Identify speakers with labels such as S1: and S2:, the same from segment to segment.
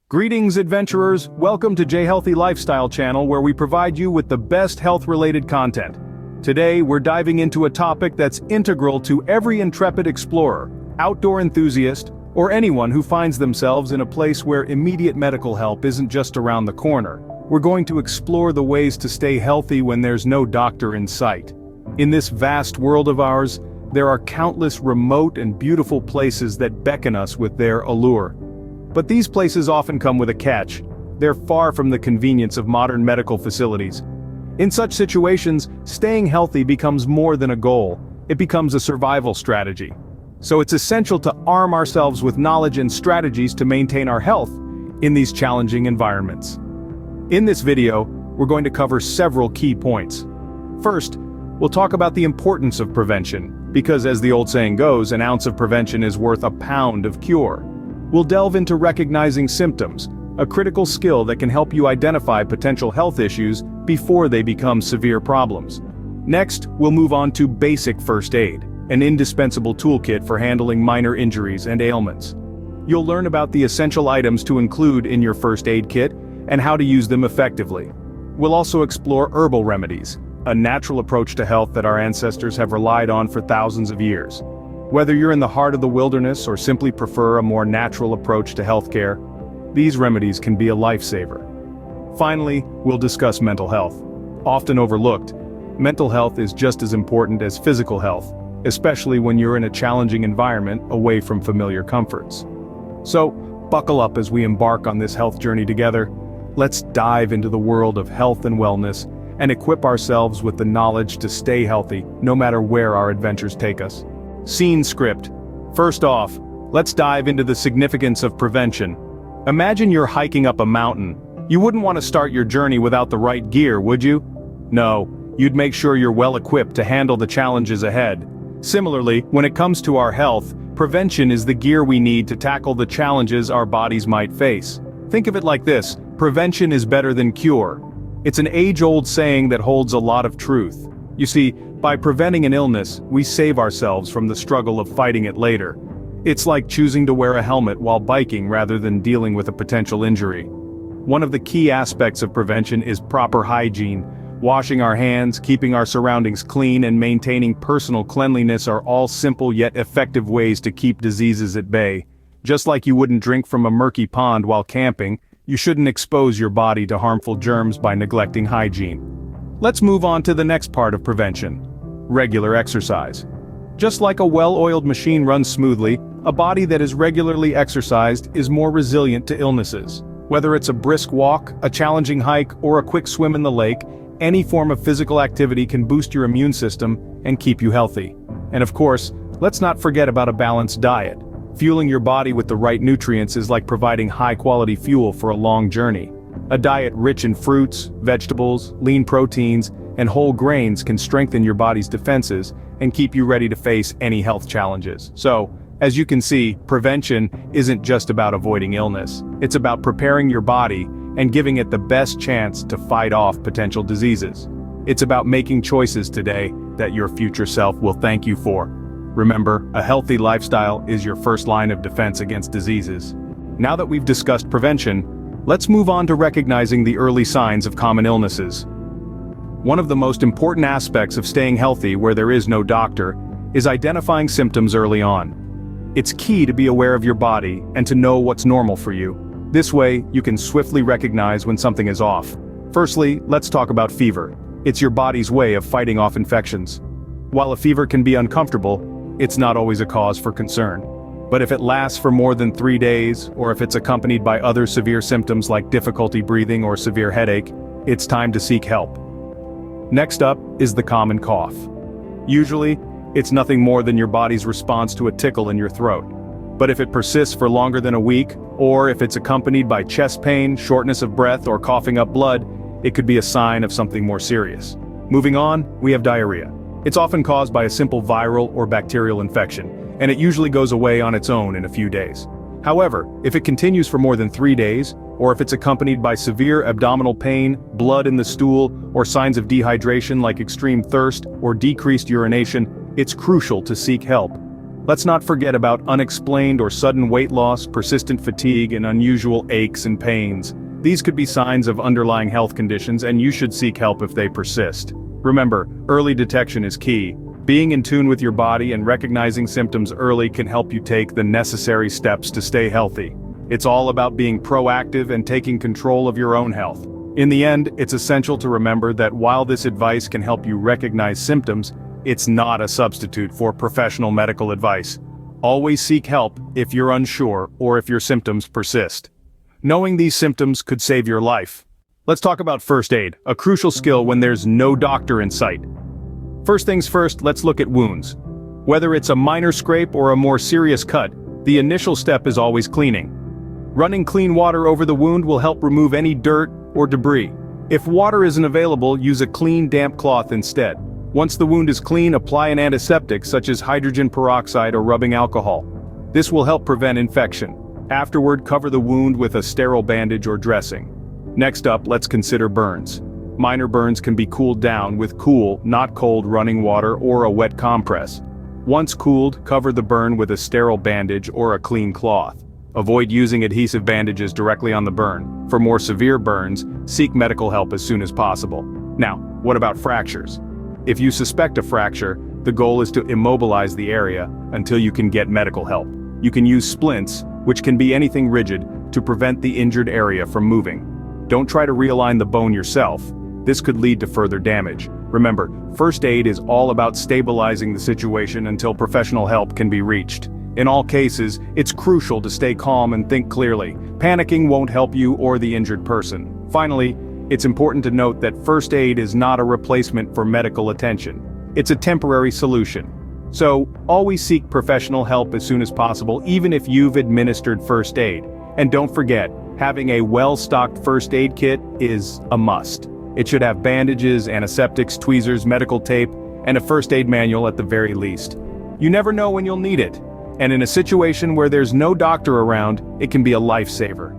S1: Greetings, adventurers. Welcome to J Healthy Lifestyle channel, where we provide you with the best health-related content. Today, we're diving into a topic that's integral to every intrepid explorer, outdoor enthusiast, or anyone who finds themselves in a place where immediate medical help isn't just around the corner. We're going to explore the ways to stay healthy when there's no doctor in sight. In this vast world of ours, there are countless remote and beautiful places that beckon us with their allure. But these places often come with a catch. They're far from the convenience of modern medical facilities. In such situations, staying healthy becomes more than a goal. It becomes a survival strategy. So it's essential to arm ourselves with knowledge and strategies to maintain our health in these challenging environments. In this video, we're going to cover several key points. First, we'll talk about the importance of prevention, because as the old saying goes, an ounce of prevention is worth a pound of cure. We'll delve into recognizing symptoms, a critical skill that can help you identify potential health issues before they become severe problems. Next, we'll move on to basic first aid, an indispensable toolkit for handling minor injuries and ailments. You'll learn about the essential items to include in your first aid kit and how to use them effectively. We'll also explore herbal remedies, a natural approach to health that our ancestors have relied on for thousands of years. Whether you're in the heart of the wilderness or simply prefer a more natural approach to healthcare, these remedies can be a lifesaver. Finally, we'll discuss mental health. Often overlooked, mental health is just as important as physical health, especially when you're in a challenging environment away from familiar comforts. So, buckle up as we embark on this health journey together. Let's dive into the world of health and wellness and equip ourselves with the knowledge to stay healthy, no matter where our adventures take us. Scene script. First off, let's dive into the significance of prevention. Imagine you're hiking up a mountain. You wouldn't want to start your journey without the right gear, would you? No, you'd make sure you're well equipped to handle the challenges ahead. Similarly, when it comes to our health, prevention is the gear we need to tackle the challenges our bodies might face. Think of it like this: prevention is better than cure. It's an age-old saying that holds a lot of truth. You see, by preventing an illness, we save ourselves from the struggle of fighting it later. It's like choosing to wear a helmet while biking rather than dealing with a potential injury. One of the key aspects of prevention is proper hygiene. Washing our hands, keeping our surroundings clean, and maintaining personal cleanliness are all simple yet effective ways to keep diseases at bay. Just like you wouldn't drink from a murky pond while camping, you shouldn't expose your body to harmful germs by neglecting hygiene. Let's move on to the next part of prevention: regular exercise. Just like a well-oiled machine runs smoothly, a body that is regularly exercised is more resilient to illnesses. Whether it's a brisk walk, a challenging hike, or a quick swim in the lake, any form of physical activity can boost your immune system and keep you healthy. And of course, let's not forget about a balanced diet. Fueling your body with the right nutrients is like providing high-quality fuel for a long journey. A diet rich in fruits, vegetables, lean proteins, and whole grains can strengthen your body's defenses and keep you ready to face any health challenges. So, as you can see, prevention isn't just about avoiding illness. It's about preparing your body and giving it the best chance to fight off potential diseases. It's about making choices today that your future self will thank you for. Remember, a healthy lifestyle is your first line of defense against diseases. Now that we've discussed prevention, let's move on to recognizing the early signs of common illnesses. One of the most important aspects of staying healthy where there is no doctor is identifying symptoms early on. It's key to be aware of your body and to know what's normal for you. This way, you can swiftly recognize when something is off. Firstly, let's talk about fever. It's your body's way of fighting off infections. While a fever can be uncomfortable, it's not always a cause for concern. But if it lasts for more than 3 days, or if it's accompanied by other severe symptoms like difficulty breathing or severe headache, it's time to seek help. Next up is the common cough. Usually, it's nothing more than your body's response to a tickle in your throat. But if it persists for longer than a week, or if it's accompanied by chest pain, shortness of breath, or coughing up blood, it could be a sign of something more serious. Moving on, we have diarrhea. It's often caused by a simple viral or bacterial infection, and it usually goes away on its own in a few days. However, if it continues for more than 3 days, or if it's accompanied by severe abdominal pain, blood in the stool, or signs of dehydration like extreme thirst or decreased urination, it's crucial to seek help. Let's not forget about unexplained or sudden weight loss, persistent fatigue, and unusual aches and pains. These could be signs of underlying health conditions, and you should seek help if they persist. Remember, early detection is key. Being in tune with your body and recognizing symptoms early can help you take the necessary steps to stay healthy. It's all about being proactive and taking control of your own health. In the end, it's essential to remember that while this advice can help you recognize symptoms, it's not a substitute for professional medical advice. Always seek help if you're unsure or if your symptoms persist. Knowing these symptoms could save your life. Let's talk about first aid, a crucial skill when there's no doctor in sight. First things first, let's look at wounds. Whether it's a minor scrape or a more serious cut, the initial step is always cleaning. Running clean water over the wound will help remove any dirt or debris. If water isn't available, use a clean, damp cloth instead. Once the wound is clean, apply an antiseptic such as hydrogen peroxide or rubbing alcohol. This will help prevent infection. Afterward, cover the wound with a sterile bandage or dressing. Next up, let's consider burns. Minor burns can be cooled down with cool, not cold running water or a wet compress. Once cooled, cover the burn with a sterile bandage or a clean cloth. Avoid using adhesive bandages directly on the burn. For more severe burns, seek medical help as soon as possible. Now, what about fractures? If you suspect a fracture, the goal is to immobilize the area until you can get medical help. You can use splints, which can be anything rigid, to prevent the injured area from moving. Don't try to realign the bone yourself. This could lead to further damage. Remember, first aid is all about stabilizing the situation until professional help can be reached. In all cases, it's crucial to stay calm and think clearly. Panicking won't help you or the injured person. Finally, it's important to note that first aid is not a replacement for medical attention. It's a temporary solution. So, always seek professional help as soon as possible, even if you've administered first aid. And don't forget, having a well-stocked first aid kit is a must. It should have bandages, antiseptics, tweezers, medical tape, and a first aid manual at the very least. You never know when you'll need it. And in a situation where there's no doctor around, it can be a lifesaver.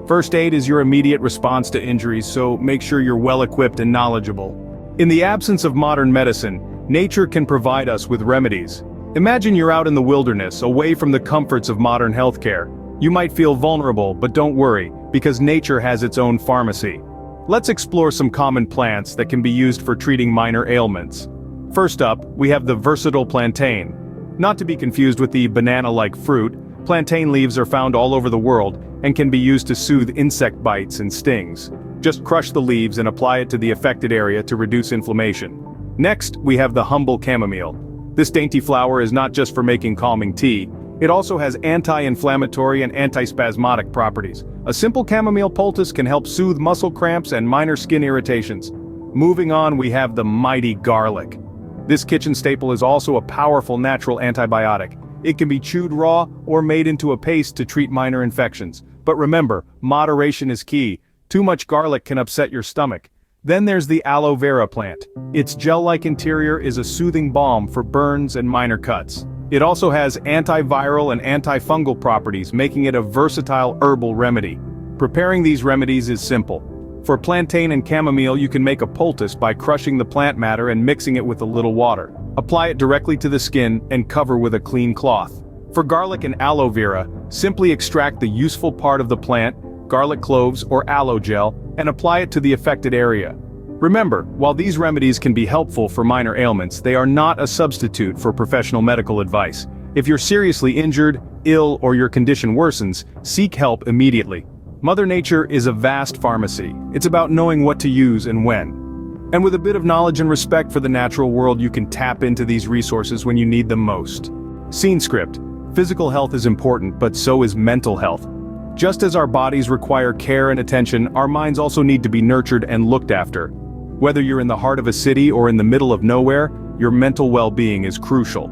S1: First aid is your immediate response to injuries, so make sure you're well-equipped and knowledgeable. In the absence of modern medicine, nature can provide us with remedies. Imagine you're out in the wilderness, away from the comforts of modern healthcare. You might feel vulnerable, but don't worry, because nature has its own pharmacy. Let's explore some common plants that can be used for treating minor ailments. First up, we have the versatile plantain. Not to be confused with the banana-like fruit, plantain leaves are found all over the world and can be used to soothe insect bites and stings. Just crush the leaves and apply it to the affected area to reduce inflammation. Next, we have the humble chamomile. This dainty flower is not just for making calming tea, it also has anti-inflammatory and antispasmodic properties. A simple chamomile poultice can help soothe muscle cramps and minor skin irritations. Moving on, we have the mighty garlic. This kitchen staple is also a powerful natural antibiotic. It can be chewed raw or made into a paste to treat minor infections. But remember, moderation is key. Too much garlic can upset your stomach. Then there's the aloe vera plant. Its gel-like interior is a soothing balm for burns and minor cuts. It also has antiviral and antifungal properties, making it a versatile herbal remedy. Preparing these remedies is simple. For plantain and chamomile, you can make a poultice by crushing the plant matter and mixing it with a little water. Apply it directly to the skin and cover with a clean cloth. For garlic and aloe vera, simply extract the useful part of the plant, garlic cloves or aloe gel, and apply it to the affected area. Remember, while these remedies can be helpful for minor ailments, they are not a substitute for professional medical advice. If you're seriously injured, ill, or your condition worsens, seek help immediately. Mother Nature is a vast pharmacy. It's about knowing what to use and when. And with a bit of knowledge and respect for the natural world, you can tap into these resources when you need them most. Scene script. Physical health is important, but so is mental health. Just as our bodies require care and attention, our minds also need to be nurtured and looked after. Whether you're in the heart of a city or in the middle of nowhere, your mental well-being is crucial.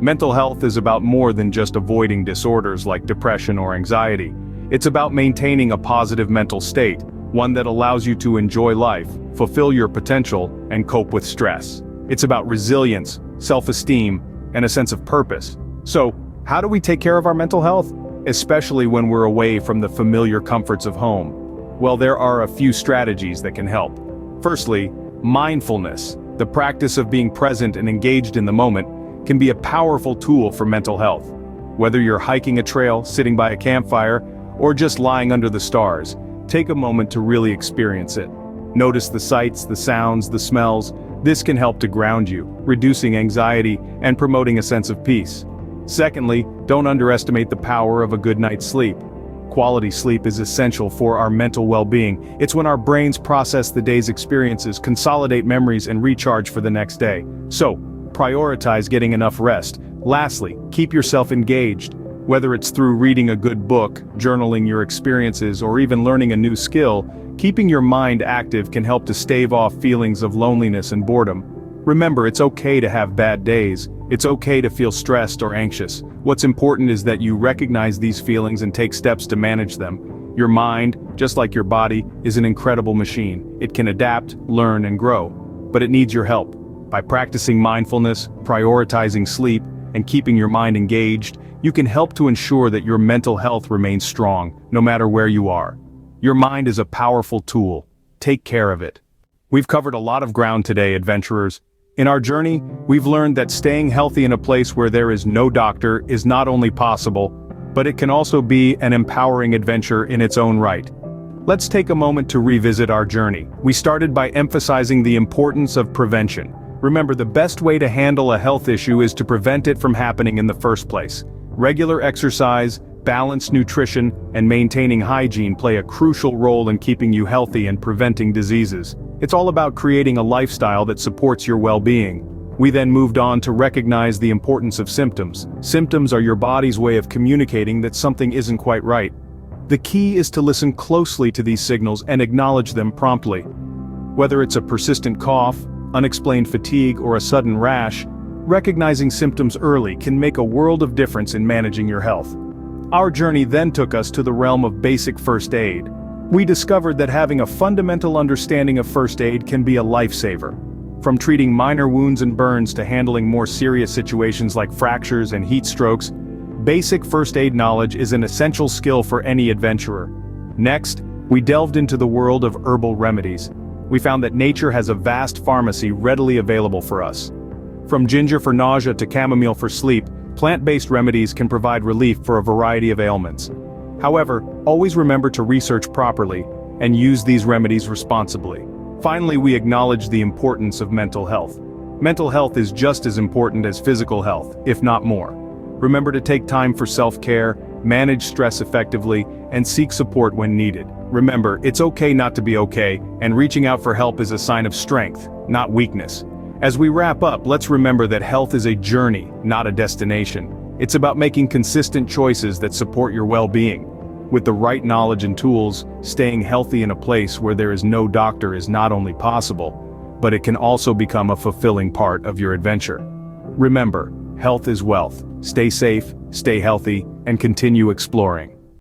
S1: Mental health is about more than just avoiding disorders like depression or anxiety. It's about maintaining a positive mental state, one that allows you to enjoy life, fulfill your potential, and cope with stress. It's about resilience, self-esteem, and a sense of purpose. So, how do we take care of our mental health? Especially when we're away from the familiar comforts of home. Well, there are a few strategies that can help. Firstly, mindfulness, the practice of being present and engaged in the moment, can be a powerful tool for mental health. Whether you're hiking a trail, sitting by a campfire, or just lying under the stars, take a moment to really experience it. Notice the sights, the sounds, the smells. This can help to ground you, reducing anxiety and promoting a sense of peace. Secondly, don't underestimate the power of a good night's sleep. Quality sleep is essential for our mental well-being. It's when our brains process the day's experiences, consolidate memories, and recharge for the next day. So, prioritize getting enough rest. Lastly, keep yourself engaged. Whether it's through reading a good book, journaling your experiences, or even learning a new skill, keeping your mind active can help to stave off feelings of loneliness and boredom. Remember, it's okay to have bad days. It's okay to feel stressed or anxious. What's important is that you recognize these feelings and take steps to manage them. Your mind, just like your body, is an incredible machine. It can adapt, learn, and grow. But it needs your help. By practicing mindfulness, prioritizing sleep, and keeping your mind engaged, you can help to ensure that your mental health remains strong, no matter where you are. Your mind is a powerful tool. Take care of it. We've covered a lot of ground today, adventurers. In our journey, we've learned that staying healthy in a place where there is no doctor is not only possible, but it can also be an empowering adventure in its own right. Let's take a moment to revisit our journey. We started by emphasizing the importance of prevention. Remember, the best way to handle a health issue is to prevent it from happening in the first place. Regular exercise, balanced nutrition, and maintaining hygiene play a crucial role in keeping you healthy and preventing diseases. It's all about creating a lifestyle that supports your well-being. We then moved on to recognize the importance of symptoms. Symptoms are your body's way of communicating that something isn't quite right. The key is to listen closely to these signals and acknowledge them promptly. Whether it's a persistent cough, unexplained fatigue, or a sudden rash, recognizing symptoms early can make a world of difference in managing your health. Our journey then took us to the realm of basic first aid. We discovered that having a fundamental understanding of first aid can be a lifesaver. From treating minor wounds and burns to handling more serious situations like fractures and heat strokes, basic first aid knowledge is an essential skill for any adventurer. Next, we delved into the world of herbal remedies. We found that nature has a vast pharmacy readily available for us. From ginger for nausea to chamomile for sleep, plant-based remedies can provide relief for a variety of ailments. However, always remember to research properly and use these remedies responsibly. Finally, we acknowledge the importance of mental health. Mental health is just as important as physical health, if not more. Remember to take time for self-care, manage stress effectively, and seek support when needed. Remember, it's okay not to be okay, and reaching out for help is a sign of strength, not weakness. As we wrap up, let's remember that health is a journey, not a destination. It's about making consistent choices that support your well-being. With the right knowledge and tools, staying healthy in a place where there is no doctor is not only possible, but it can also become a fulfilling part of your adventure. Remember, health is wealth. Stay safe, stay healthy, and continue exploring.